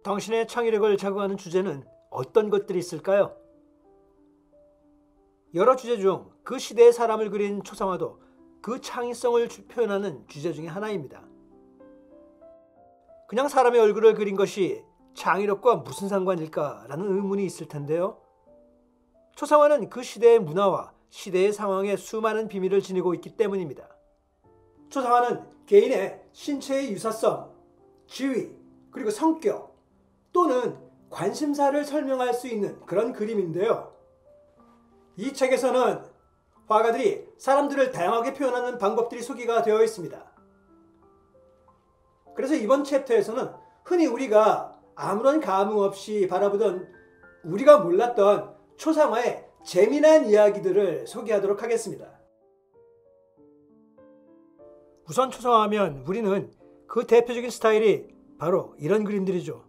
당신의 창의력을 자극하는 주제는 어떤 것들이 있을까요? 여러 주제 중 그 시대의 사람을 그린 초상화도 그 창의성을 표현하는 주제 중에 하나입니다. 그냥 사람의 얼굴을 그린 것이 창의력과 무슨 상관일까라는 의문이 있을 텐데요. 초상화는 그 시대의 문화와 시대의 상황에 수많은 비밀을 지니고 있기 때문입니다. 초상화는 개인의 신체의 유사성, 지위, 그리고 성격 또는 관심사를 설명할 수 있는 그런 그림인데요. 이 책에서는 화가들이 사람들을 다양하게 표현하는 방법들이 소개가 되어 있습니다. 그래서 이번 챕터에서는 흔히 우리가 아무런 감흥 없이 바라보던 우리가 몰랐던 초상화의 재미난 이야기들을 소개하도록 하겠습니다. 우선 초상화하면 우리는 그 대표적인 스타일이 바로 이런 그림들이죠.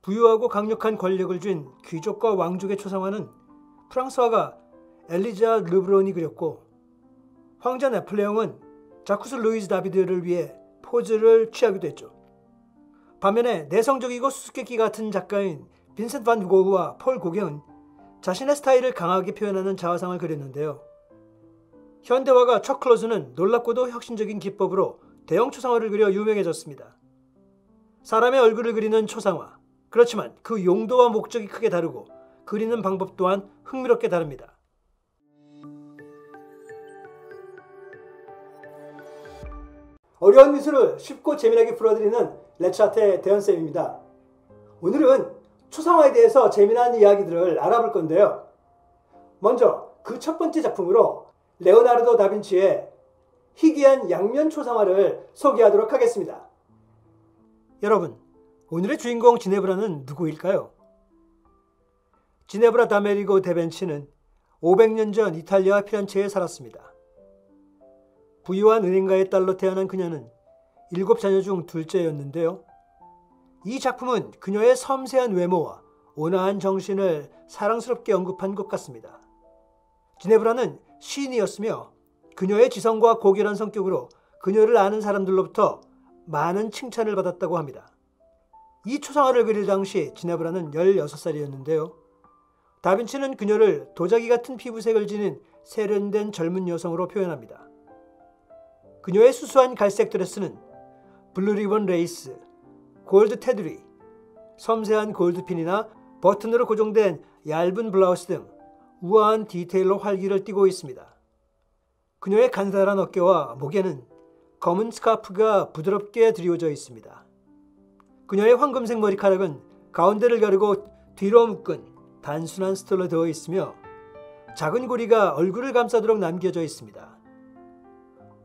부유하고 강력한 권력을 쥔 귀족과 왕족의 초상화는 프랑스 화가 엘리자 르브론이 그렸고, 황제 네폴레옹은 자쿠스 루이즈 다비드를 위해 포즈를 취하기도 했죠. 반면에 내성적이고 수수께끼 같은 작가인 빈센트 반 고흐와 폴 고갱은 자신의 스타일을 강하게 표현하는 자화상을 그렸는데요. 현대화가 척 클로즈는 놀랍고도 혁신적인 기법으로 대형 초상화를 그려 유명해졌습니다. 사람의 얼굴을 그리는 초상화, 그렇지만 그 용도와 목적이 크게 다르고 그리는 방법 또한 흥미롭게 다릅니다. 어려운 미술을 쉽고 재미나게 풀어드리는 레차테 대현쌤입니다. 오늘은 초상화에 대해서 재미난 이야기들을 알아볼 건데요. 먼저 그 첫 번째 작품으로 레오나르도 다빈치의 희귀한 양면 초상화를 소개하도록 하겠습니다. 여러분, 오늘의 주인공 지네브라는 누구일까요? 지네브라 다메리고 다빈치는 500년 전 이탈리아 피렌체에 살았습니다. 부유한 은행가의 딸로 태어난 그녀는 7자녀 중 둘째였는데요. 이 작품은 그녀의 섬세한 외모와 온화한 정신을 사랑스럽게 언급한 것 같습니다. 지네브라는 시인이었으며 그녀의 지성과 고결한 성격으로 그녀를 아는 사람들로부터 많은 칭찬을 받았다고 합니다. 이 초상화를 그릴 당시 지네브라는 16살이었는데요. 다빈치는 그녀를 도자기 같은 피부색을 지닌 세련된 젊은 여성으로 표현합니다. 그녀의 수수한 갈색 드레스는 블루 리본 레이스, 골드 테두리, 섬세한 골드핀이나 버튼으로 고정된 얇은 블라우스 등 우아한 디테일로 활기를 띠고 있습니다. 그녀의 가느다란 어깨와 목에는 검은 스카프가 부드럽게 드리워져 있습니다. 그녀의 황금색 머리카락은 가운데를 가르고 뒤로 묶은 단순한 스톨로 되어 있으며 작은 고리가 얼굴을 감싸도록 남겨져 있습니다.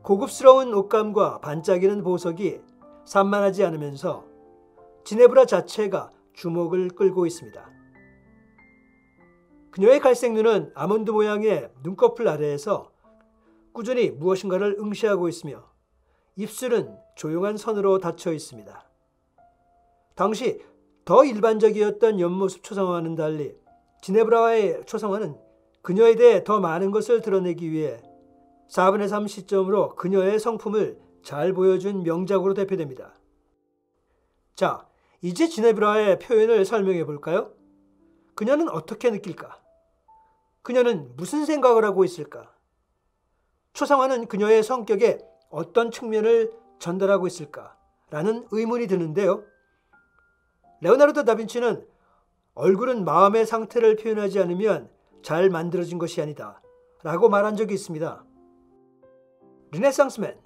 고급스러운 옷감과 반짝이는 보석이 산만하지 않으면서 지네브라 자체가 주목을 끌고 있습니다. 그녀의 갈색 눈은 아몬드 모양의 눈꺼풀 아래에서 꾸준히 무엇인가를 응시하고 있으며 입술은 조용한 선으로 닫혀 있습니다. 당시 더 일반적이었던 옆모습 초상화와는 달리 지네브라와의 초상화는 그녀에 대해 더 많은 것을 드러내기 위해 4분의 3 시점으로 그녀의 성품을 잘 보여준 명작으로 대표됩니다. 자, 이제 지네브라의 표현을 설명해 볼까요? 그녀는 어떻게 느낄까? 그녀는 무슨 생각을 하고 있을까? 초상화는 그녀의 성격에 어떤 측면을 전달하고 있을까? 라는 의문이 드는데요. 레오나르도 다빈치는 얼굴은 마음의 상태를 표현하지 않으면 잘 만들어진 것이 아니다 라고 말한 적이 있습니다. 르네상스맨,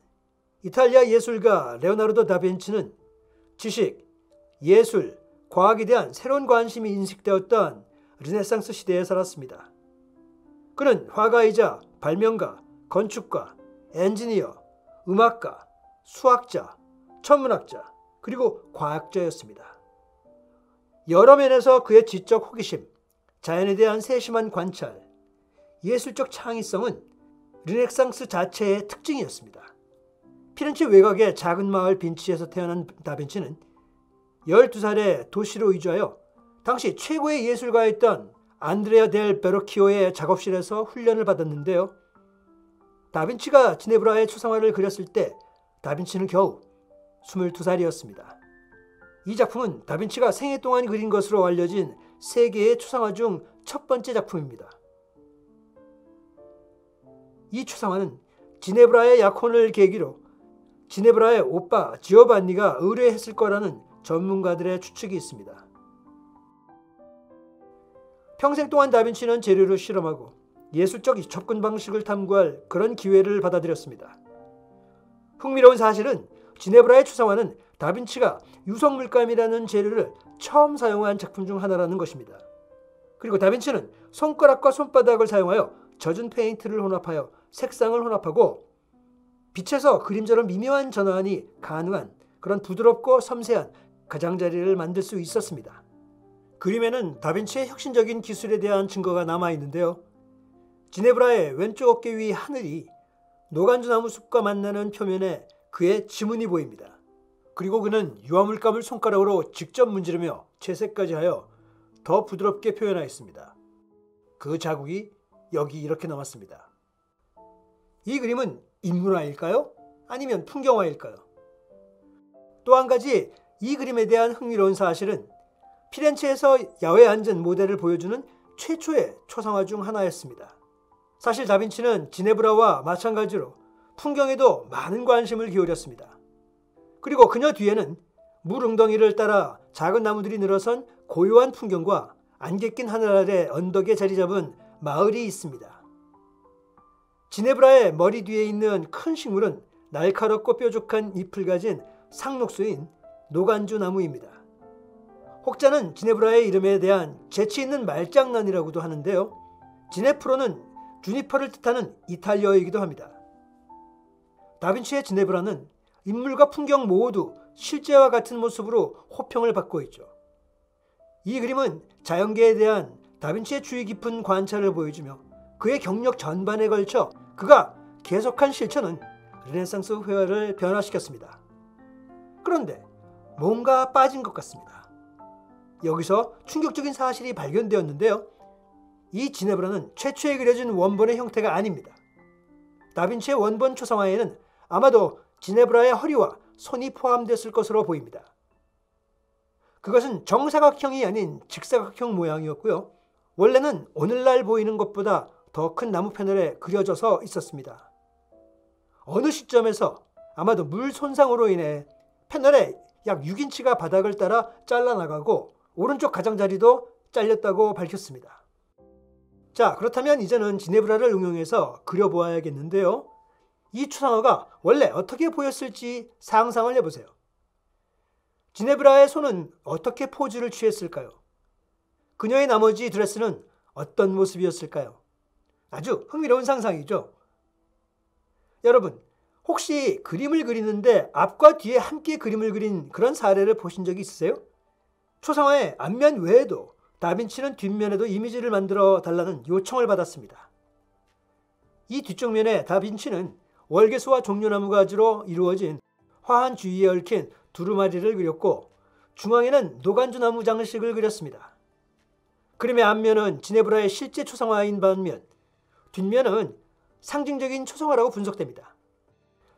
이탈리아 예술가 레오나르도 다빈치는 지식, 예술, 과학에 대한 새로운 관심이 인식되었던 르네상스 시대에 살았습니다. 그는 화가이자 발명가, 건축가, 엔지니어, 음악가, 수학자, 천문학자, 그리고 과학자였습니다. 여러 면에서 그의 지적 호기심, 자연에 대한 세심한 관찰, 예술적 창의성은 르네상스 자체의 특징이었습니다. 피렌체 외곽의 작은 마을 빈치에서 태어난 다빈치는 12살에 도시로 이주하여 당시 최고의 예술가였던 안드레아 델 베로키오의 작업실에서 훈련을 받았는데요. 다빈치가 지네브라의 초상화를 그렸을 때 다빈치는 겨우 22살이었습니다. 이 작품은 다빈치가 생애 동안 그린 것으로 알려진 세계의 초상화 중 첫 번째 작품입니다. 이 초상화는 지네브라의 약혼을 계기로 지네브라의 오빠 지오반니가 의뢰했을 거라는 전문가들의 추측이 있습니다. 평생 동안 다빈치는 재료를 실험하고 예술적 접근 방식을 탐구할 그런 기회를 받아들였습니다. 흥미로운 사실은 지네브라의 초상화는 다빈치가 유성물감이라는 재료를 처음 사용한 작품 중 하나라는 것입니다. 그리고 다빈치는 손가락과 손바닥을 사용하여 젖은 페인트를 혼합하여 색상을 혼합하고 빛에서 그림자로 미묘한 전환이 가능한 그런 부드럽고 섬세한 가장자리를 만들 수 있었습니다. 그림에는 다빈치의 혁신적인 기술에 대한 증거가 남아있는데요. 지네브라의 왼쪽 어깨 위 하늘이 노간주 나무 숲과 만나는 표면에 그의 지문이 보입니다. 그리고 그는 유화물감을 손가락으로 직접 문지르며 채색까지 하여 더 부드럽게 표현하였습니다. 그 자국이 여기 이렇게 남았습니다. 이 그림은 인물화일까요? 아니면 풍경화일까요? 또 한 가지 이 그림에 대한 흥미로운 사실은 피렌체에서 야외에 앉은 모델을 보여주는 최초의 초상화 중 하나였습니다. 사실 다빈치는 지네브라와 마찬가지로 풍경에도 많은 관심을 기울였습니다. 그리고 그녀 뒤에는 물 웅덩이를 따라 작은 나무들이 늘어선 고요한 풍경과 안개 낀 하늘 아래 언덕에 자리 잡은 마을이 있습니다. 지네브라의 머리 뒤에 있는 큰 식물은 날카롭고 뾰족한 잎을 가진 상록수인 노간주 나무입니다. 혹자는 지네브라의 이름에 대한 재치 있는 말장난이라고도 하는데요. 지네프로는 주니퍼를 뜻하는 이탈리아어이기도 합니다. 다빈치의 지네브라는 인물과 풍경 모두 실제와 같은 모습으로 호평을 받고 있죠. 이 그림은 자연계에 대한 다빈치의 주의 깊은 관찰을 보여주며 그의 경력 전반에 걸쳐 그가 계속한 실천은 르네상스 회화를 변화시켰습니다. 그런데 뭔가 빠진 것 같습니다. 여기서 충격적인 사실이 발견되었는데요. 이 지네브라는 최초에 그려진 원본의 형태가 아닙니다. 다빈치의 원본 초상화에는 아마도 지네브라의 허리와 손이 포함됐을 것으로 보입니다. 그것은 정사각형이 아닌 직사각형 모양이었고요. 원래는 오늘날 보이는 것보다 더 큰 나무 패널에 그려져서 있었습니다. 어느 시점에서 아마도 물 손상으로 인해 패널의 약 6인치가 바닥을 따라 잘라나가고 오른쪽 가장자리도 잘렸다고 밝혔습니다. 자, 그렇다면 이제는 지네브라를 응용해서 그려보아야겠는데요. 이 초상화가 원래 어떻게 보였을지 상상을 해보세요. 지네브라의 손은 어떻게 포즈를 취했을까요? 그녀의 나머지 드레스는 어떤 모습이었을까요? 아주 흥미로운 상상이죠. 여러분, 혹시 그림을 그리는데 앞과 뒤에 함께 그림을 그린 그런 사례를 보신 적이 있으세요? 초상화의 앞면 외에도 다빈치는 뒷면에도 이미지를 만들어 달라는 요청을 받았습니다. 이 뒤쪽 면에 다빈치는 월계수와 종려나무 가지로 이루어진 화한 주위에 얽힌 두루마리를 그렸고 중앙에는 노간주 나무 장식을 그렸습니다. 그림의 앞면은 지네브라의 실제 초상화인 반면 뒷면은 상징적인 초상화라고 분석됩니다.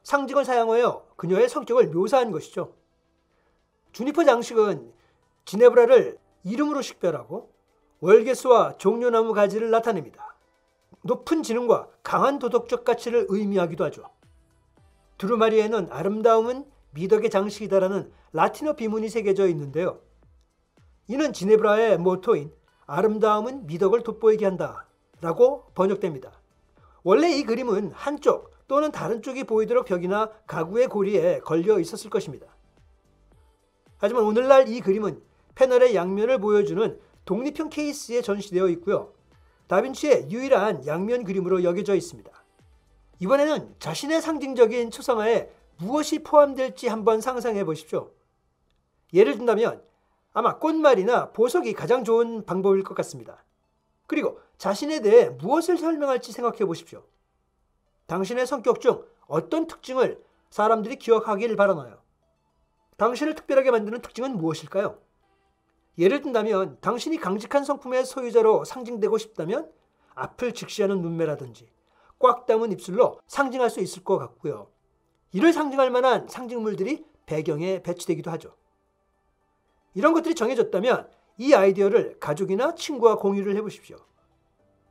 상징을 사용하여 그녀의 성격을 묘사한 것이죠. 주니퍼 장식은 지네브라를 이름으로 식별하고 월계수와 종려나무 가지를 나타냅니다. 높은 지능과 강한 도덕적 가치를 의미하기도 하죠. 두루마리에는 아름다움은 미덕의 장식이다라는 라틴어 비문이 새겨져 있는데요. 이는 지네브라의 모토인 아름다움은 미덕을 돋보이게 한다 라고 번역됩니다. 원래 이 그림은 한쪽 또는 다른 쪽이 보이도록 벽이나 가구의 고리에 걸려 있었을 것입니다. 하지만 오늘날 이 그림은 패널의 양면을 보여주는 독립형 케이스에 전시되어 있고요. 다빈치의 유일한 양면 그림으로 여겨져 있습니다. 이번에는 자신의 상징적인 초상화에 무엇이 포함될지 한번 상상해 보십시오. 예를 든다면 아마 꽃말이나 보석이 가장 좋은 방법일 것 같습니다. 그리고 자신에 대해 무엇을 설명할지 생각해 보십시오. 당신의 성격 중 어떤 특징을 사람들이 기억하기를 바라나요? 당신을 특별하게 만드는 특징은 무엇일까요? 예를 든다면 당신이 강직한 성품의 소유자로 상징되고 싶다면 앞을 직시하는 눈매라든지 꽉 담은 입술로 상징할 수 있을 것 같고요. 이를 상징할 만한 상징물들이 배경에 배치되기도 하죠. 이런 것들이 정해졌다면 이 아이디어를 가족이나 친구와 공유를 해보십시오.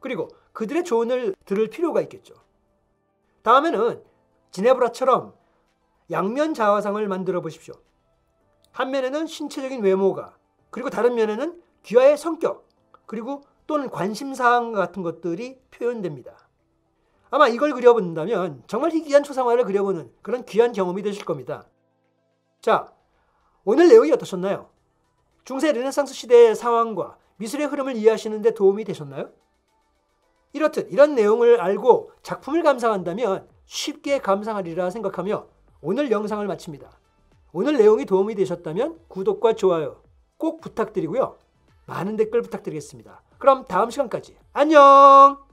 그리고 그들의 조언을 들을 필요가 있겠죠. 다음에는 지네브라처럼 양면 자화상을 만들어 보십시오. 한 면에는 신체적인 외모가, 그리고 다른 면에는 귀하의 성격, 그리고 또는 관심사항 같은 것들이 표현됩니다. 아마 이걸 그려본다면 정말 희귀한 초상화를 그려보는 그런 귀한 경험이 되실 겁니다. 자, 오늘 내용이 어떠셨나요? 중세 르네상스 시대의 상황과 미술의 흐름을 이해하시는 데 도움이 되셨나요? 이렇듯 이런 내용을 알고 작품을 감상한다면 쉽게 감상하리라 생각하며 오늘 영상을 마칩니다. 오늘 내용이 도움이 되셨다면 구독과 좋아요 꼭 부탁드리고요. 많은 댓글 부탁드리겠습니다. 그럼 다음 시간까지 안녕!